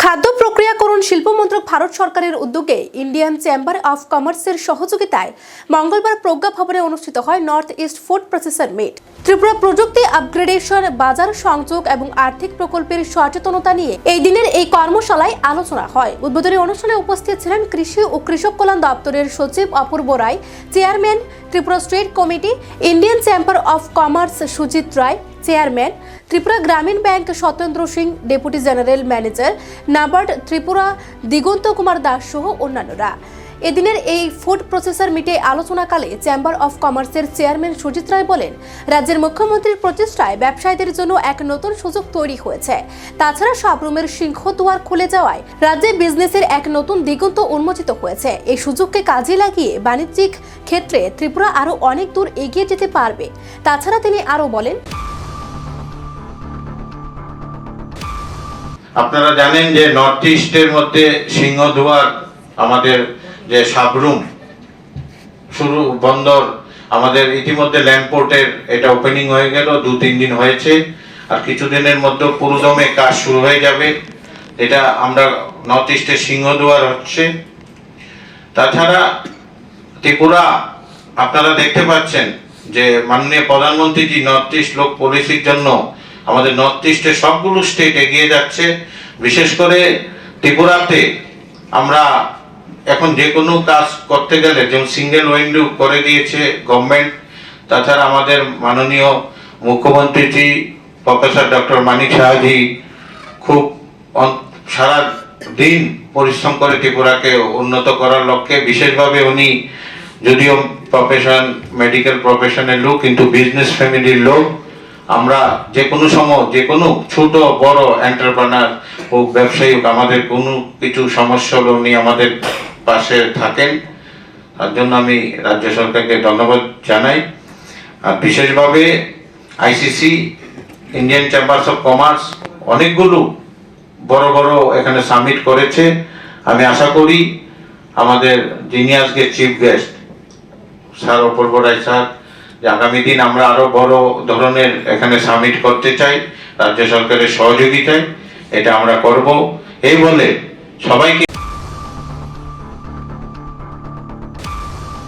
খাদ্য প্রক্রিয়াকরণ শিল্প মন্ত্রক ভারত সরকারের উদ্যোগে ইন্ডিয়ান চেম্বার অফ কমার্সের সহযোগিতায় মঙ্গলবার প্রজ্ঞা ভবনে অনুষ্ঠিত হয় North East food processor meet. Tripura প্রযুক্তি আপগ্রেডেশন, বাজার সংযোগ এবং আর্থিক প্রকল্পের সচেতনতা নিয়ে এই দিনের এই কর্মশালায় আলোচনা হয়। উদ্বোধনী অনুষ্ঠানে উপস্থিত ছিলেন কৃষি ও কৃষক কল্যাণ দপ্তরের সচিব Apurba Roy, chairman Tripura state committee, Indian chamber of commerce Sujit Roy, chairman Tripura Gramin bank Satyendra Singh, deputy general manager NABARD Tripura Diganta Kumar Das সহ অন্যান্যরা। এদিনের এই ফুড প্রসেসর মিটে আলোচনাকালে চেম্বার অফ কমার্সের চেয়ারম্যান সুজিত রায় বলেন, রাজ্যের মুখ্যমন্ত্রীর প্রচেষ্টায় ব্যবসায়ীদের জন্য এক নতুন সুযোগ তৈরি হয়েছে। তাছাড়া সাবরুমের সিংহদুয়ার খুলে যাওয়ায় রাজ্যে বিজনেসের এক নতুন দিগন্ত উন্মোচিত হয়েছে। এই সুযোগকে কাজে লাগিয়ে বাণিজ্যিক ক্ষেত্রে ত্রিপুরা আরও অনেক দূর এগিয়ে যেতে পারবে। তাছাড়া তিনি আরও বলেন, আপনারা জানেন যে নর্থ ইস্টের মধ্যে সিংহদুয়ার, আমাদের যে সাবরুম শুরু বন্দর, আমাদের ইতিমধ্যে ল্যান্ডপোর্টের এটা ওপেনিং হয়ে গেল, 2-3 দিন হয়েছে, আর কিছুদিনের মধ্যে পুরোদমে কাজ শুরু হয়ে যাবে। এটা আমরা নর্থ ইস্টের সিংহদুয়ার হচ্ছে। তাছাড়া ত্রিপুরা আপনারা দেখতে পাচ্ছেন যে মাননীয় প্রধানমন্ত্রীজি নর্থ ইস্ট লোক পলিসির জন্য আমাদের নর্থ ইস্টের সবগুলো স্টেট এগিয়ে যাচ্ছে। বিশেষ করে ত্রিপুরাতে আমরা এখন যে কোনো কাজ করতে গেলে যেমন সিঙ্গেল উইন্ডো করে দিয়েছে গভর্নমেন্ট। তাছাড়া আমাদের মাননীয় মুখ্যমন্ত্রীজি প্রফেসর ডক্টর মানিক সাহাজি খুব সারা দিন পরিশ্রম করে ত্রিপুরাকে উন্নত করার লক্ষ্যে। বিশেষভাবে উনি যদিও প্রফেশন মেডিকেল প্রফেশনের লোক, কিন্তু বিজনেস ফ্যামিলির লোক। আমরা যে কোনো সময় যে কোনো ছোট বড় এন্টারপ্রেনার হোক, ব্যবসায়ী হোক, আমাদের কোনো কিছু সমস্যা হলে উনি আমাদের পাশে থাকেন। তার জন্য আমি রাজ্য সরকারকে ধন্যবাদ জানাই। আর বিশেষভাবে ICC, Indian chambers of commerce অনেকগুলো বড় বড় এখানে সামিট করেছে। আমি আশা করি আমাদের যিনি আজকে চিফ গেস্ট স্যার অপূর্ব রায় স্যার, যে আগামী দিন আমরা আরো বড় ধরনের এখানে সামিট করতে চাই রাজ্য সরকারের সহযোগিতায়। এটা আমরা করব এই বলে সবাইকে